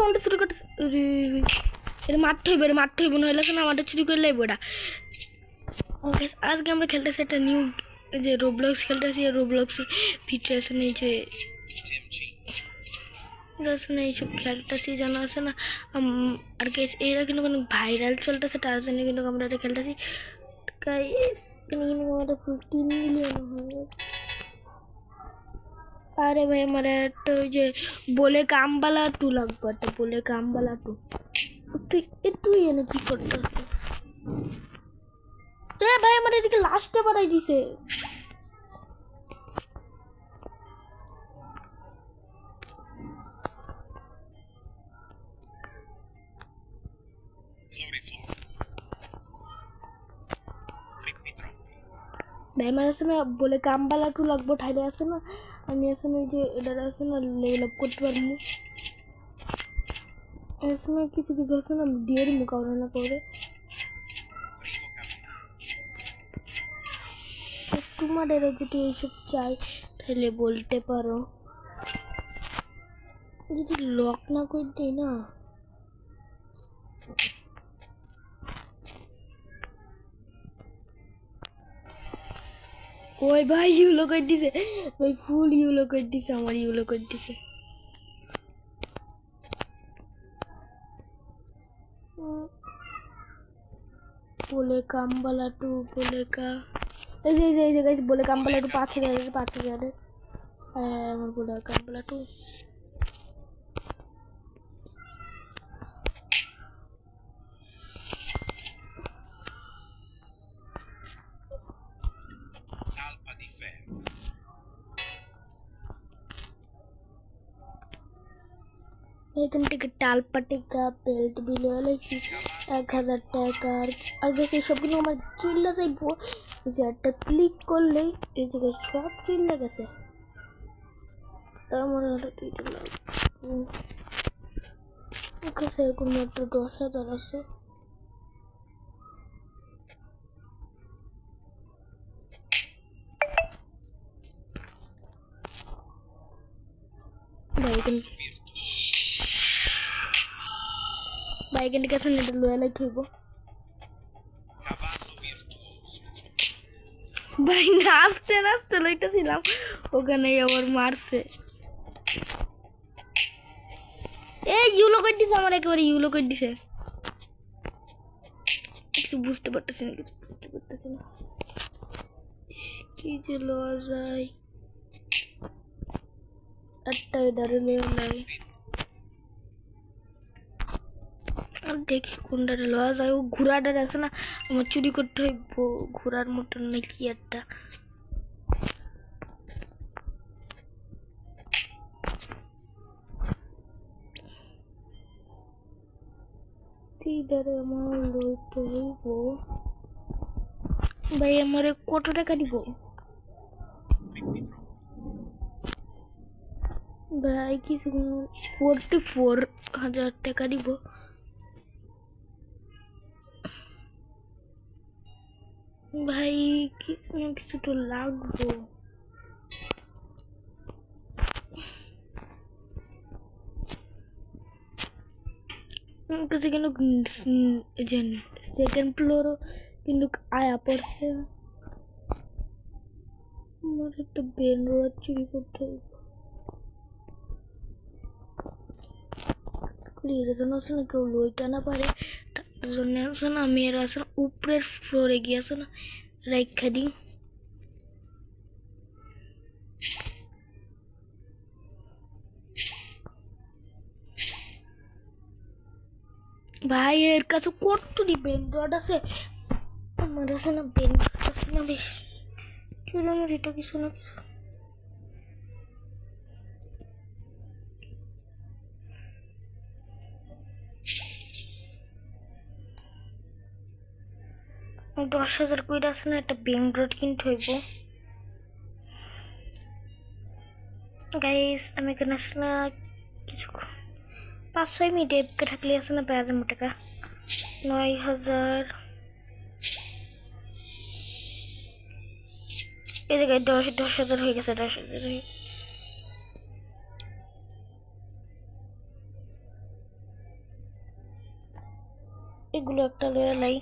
Sound শুরু করতেছে। এটা মারতে হইবে নইলে না আমাদের চুরি করে লাইব এটা। ওকে আজকে আমরা খেলতেছি একটা নিউ যে রোবলক্স খেলতেছি। রোবলক্সে ভিডিও আছে না, যে এইসব খেলতেছি জানা আছে না। আর গাইস এরা কিন্তু কোনো ভাইরাল চলতেছে, তার জন্য কিন্তু আমরা এটা খেলতেছি। গাইস কিন্তু আমাদের ফুল 3 মিলিয়ন হয়ে গেছে। আরে ভাই আমার একটা ওই যে বলে কামবালা 2 লাগবে, একটা বলে কামবালা 2। তুই এনে কি করতেছিস? ভাই আমার এদিকে লাস্টে বাড়াই দিছে। ভাই আমার আছে না বলে কামবালা 2 লাগবে, ঠাইলে আছে না। আমি আছে না যে এটা আছে না লেভেল আপ করতে পারবো। আছে না কিছু কিছু আছে না দিয়ে দিবো কারণ না করে। তোমাদের যদি এইসব চাই তাহলে বলতে পারো, যদি লক না করে দেই না। ওই ভাই ইউলো করে দিছে ভাই, ফুল ইউলো করে দিছে, আমার ইউলো করে দিছে। বলে কামবালা 2 বলে কা এই যে গাইস বলে কামবালা 2 5000 আমার বলে কামবালা 2। এখান থেকে টালপা টিকা বেল্ট বিল হয়েছি 1000 টাকা। আর গেছে সবগুলো আমার চুল্লা যাইবো। এই যে একটা ক্লিক করলেই এই জায়গায় সব চুল্লা গেছে। আমার আরো 2টা লাগবে। কাছে এখন মাত্র 10,000 আছে। বাইকের কাছে নেটে লয়ালাই থইব ভাই। নাচতে নাচতে লইতেছিলাম, ওখানে আবার মারছে। এই ইউলো করে দিছে আমার, একেবারে ইউলো করে দিছে। কিছু বুঝতে পারতেছি না কি যে লওয়া যায়। একটা এদারে লাই দেখি কোনটারে লওয়া যায়। ও ঘোড়াটার আছে না, আমার চুরি করতে হইব ঘোড়ার মতন নাকি একটা। এইটারে আমার লইতে হইব। ভাই আমার কত টাকা দিব ভাই? কিছু 44,000 টাকা দিব ভাই। কিছু তো লাগবো। কাছে কিন্তু সেকেন্ড ফ্লোরও কিন্তু আয়া পড়ছে। আমার একটা বেন রোড চুরি করতে হবে। এর জন্য আছে না কেউ লইটা না পারে, তার জন্য আছে না আমি এর আছে না উপরের ফ্লোরে গিয়ে আছে না রাইখা দিই। ভাই এর কাছে কতটি বেন রড আছে, আমার আছে না বেন রড আছে না বেশি। চলো আমার এটা কিছু না কিছু। দশ 10,000 কইরা আছে না একটা বেন রড কিনতে হইব। গাইস আমি এখানে আছে না কিছু 5-6 মিনিট এপকে থাকলে আছে না 5,000 টাকা। 9,000 এই জায়গায় 10,000 হয়ে গেছে। 10,000 এগুলো একটা লয়ে লাই।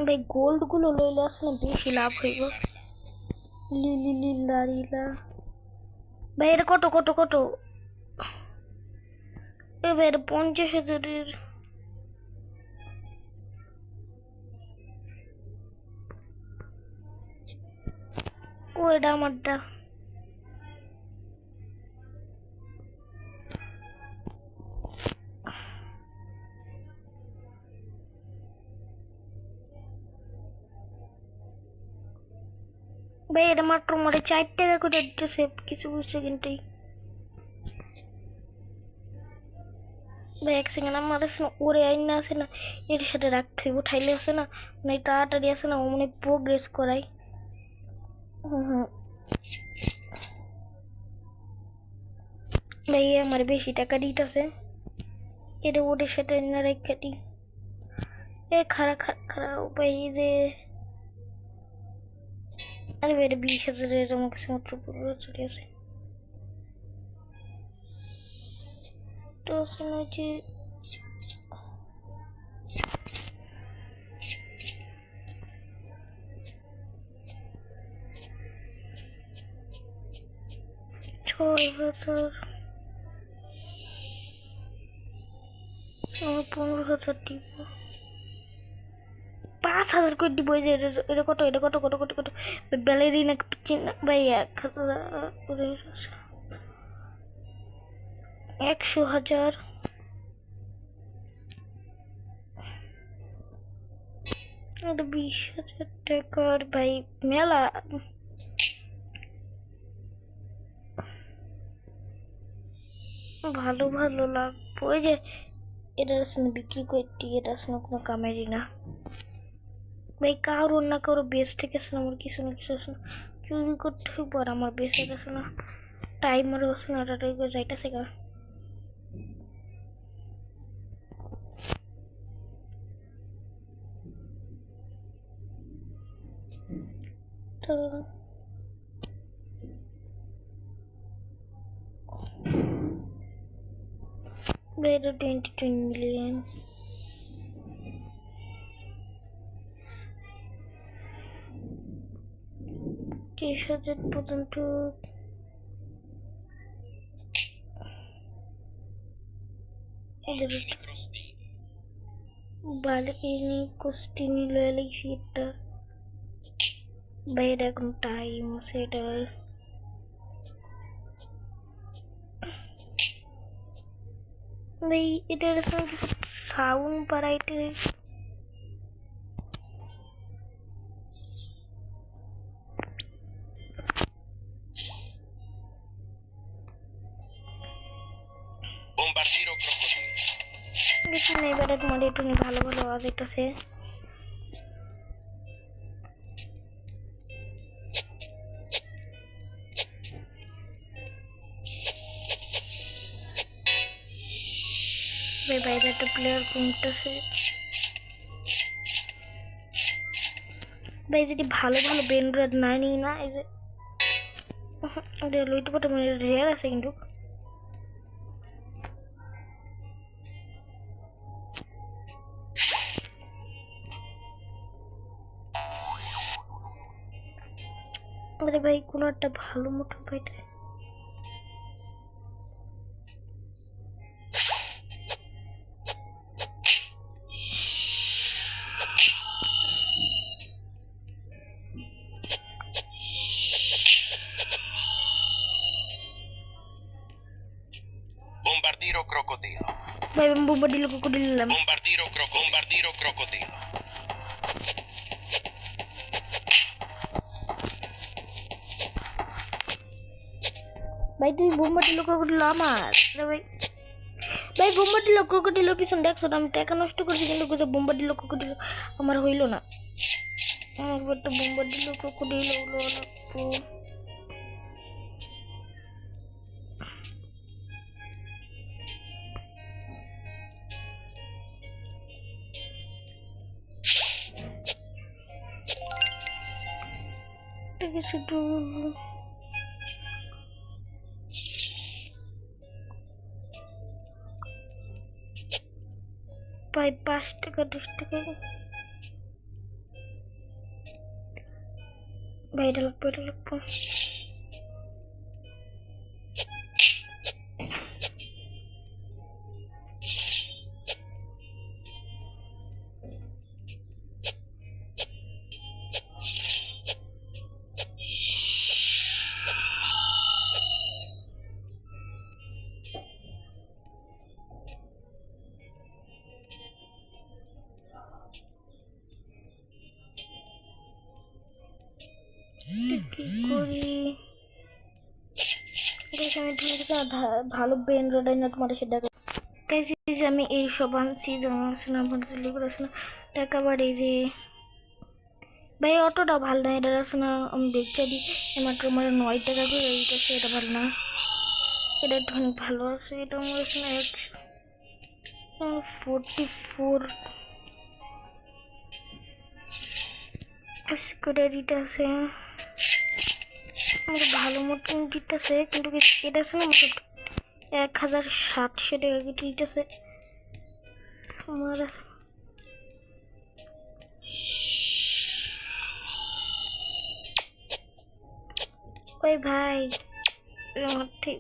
ভাই গোল্ড গুলো লইলে আসলে বেশি লাভ হইব। লিলি লিলা লিলা ভাই এটা কত কত কত? এবার 50,000-এর। ও এটা আমারটা। ভাই এটা মাত্র মানে 4 টাকা করে দিতেছে কিছু সেকেন্ডেই। ভাই এক সেকেন্ড আমার আছে না, ওরে আইন না আছে না, এর সাথে রাখতে হইব। ঠাইলে আছে না মানে তাড়াতাড়ি আছে না, ও মানে প্রোগ্রেস করাই। ভাই আমার বেশি টাকা দিতেছে, এটা ওদের সাথে না রেখে দিই। এ খারাপ খারাপ ভাই যে, আরে ভাই এটা 20,000-এর আমার কাছে মাত্র 15,000 আছে। তো শুনেছি $6,000 15,000 দিব, 5,000 করে দিব। এই যে এটা কত, এটা কত কত কত কত ব্যালেরিনা ভাই 100,000 এটা 20,000 টাকার ভাই মেলা। ভালো ভালো লাগবে ওই যে এটা আসলে বিক্রি করতে, এটা আসলে কোনো কামেরই না ভাই। কারোর না কারো বেস থেকে আসলে আমার কিছু না কিছু আসলে চুরি করতে হইব। আর আমার বেসের আছে না টাইমারও আছে না, ওটা যাইতেছে গা। তো এটা 22 মিলিয়ন। 30,000 পর্যন্ত বালকিনি কোস্টিনি লয়ে লাগছি এটা। বাইরে এখন টাইম আছে এটার। ভাই এটার আসলে কিছু সাউন্ড বাড়াইতে কিছু নেই। বেটা তোমার একটু ভালো ভালো আওয়াজ হইতেছে। বাইরে একটা প্লেয়ার ঘুমতেছে ভাই। যদি ভালো ভালো বেন্ড্রয়েড না নিই না, এই যে লইতে পারতে মানে রেয়ার আছে কিন্তু। আরে ভাই কোনো একটা ভালো মতো পাইতেছে। Bombardiro crocodilo. ভাই আমি বোম্বার্ডিলো ক্রোকোডিল নিলাম। Bombardiro crocodilo. ভাই তুই বোম্বার্ডিলো ক্রোকোডিল আমার। আরে ভাই ভাই বোম্বার্ডিলো ক্রোকোডিলের পিছনে দেখছো আমি টাকা নষ্ট করছি, কিন্তু বোম্বার্ডিলো ক্রোকোডিল আমার হইলো না। আমার একটা বোম্বার্ডিলো ক্রোকোডিল হলো না। ঠিক আছে ভাই 5 টাকা 10 টাকা ভাই এটা লাগবে কি করি আমি ভালো ব্রেন রোডাই না তোমার সাথে যে আমি এই সব আনছি টাকা বাড়ি যে ভাই অটোটা ভালো না এটা আছে না আমি দেখতে দিই মাত্র আমার 9 টাকা করে দিতেছে এটা ভালো না এটা একটুখানি ভালো আছে এটা আমার আছে না 144 করে দিতেছে আমার ভালো মতন দিতেছে কিন্তু এটা আছে না 1700 টাকা দিতেছে আমার ওই ভাই ঠিক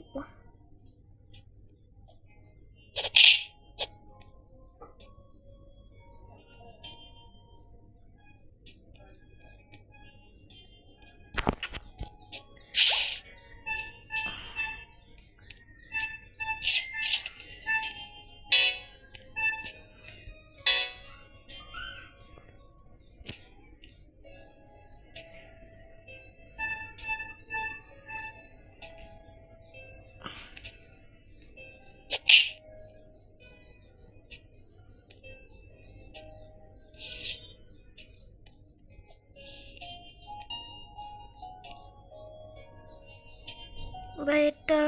ভাই এটা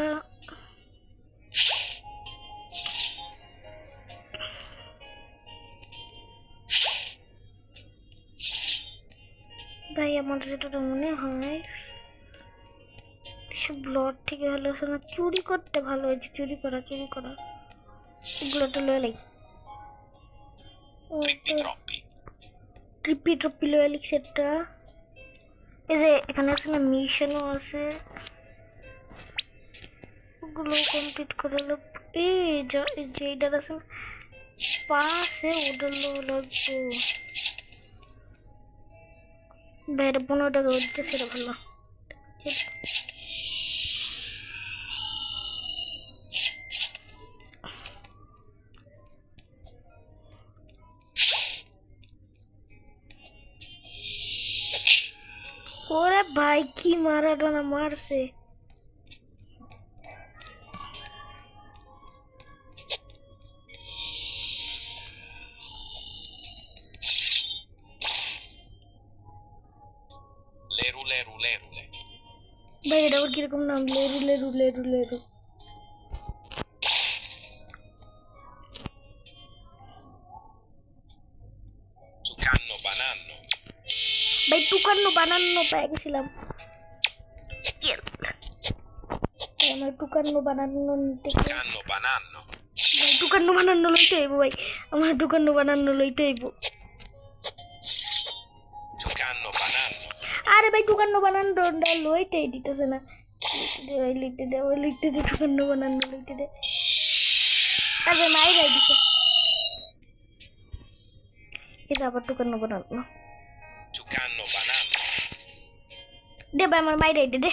ভাই আমার যেটা মনে হয় ব্লড থেকে ভালো আছে না চুরি করতে ভালো হয়েছে চুরি করা এগুলোটা লয়ে লাই ট্রিপি লয়ে লিখছে একটা এই যে এখানে আছে না মিশনও আছে ওগুলো কমপ্লিট করে এই যে এটা আছে না পাশে ওটা লাগবে বাইরে 15 টাকা উঠছে সেটা ভালো ওরে ভাই কি মারাডোনা মারছে ভাই এটা ওর কিরকম নাম লেরু ভাই টুকান্ন বানান্ন পেয়ে গেছিলাম আমার টুকান্ন বানান্ন ভাই টুকান্ন বানান্ন লইতে হইব ভাই আমার টুকান্ন বানান্ন লইতে হইব আরে ভাই টুকান্ন বানান্ন লইতেই দিতেছে না লিখতে দে টুকান্ন বানান্ন লইতে দে আরে মাই রাই দিছে এটা আবার টুকান্ন বানান্ন দে ভাই আমার মাই রাই দে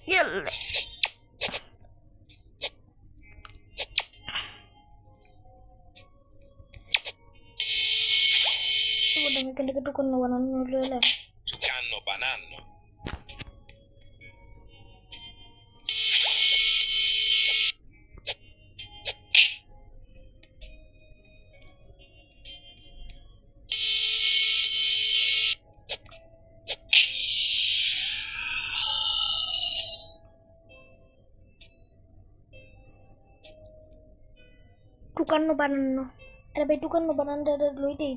Yalle. Udah mikir dikit tuh kan warna nulu lah. টুকান্ন বানান্ন, আরে ভাই টুকান্ন বানানটা লইতেই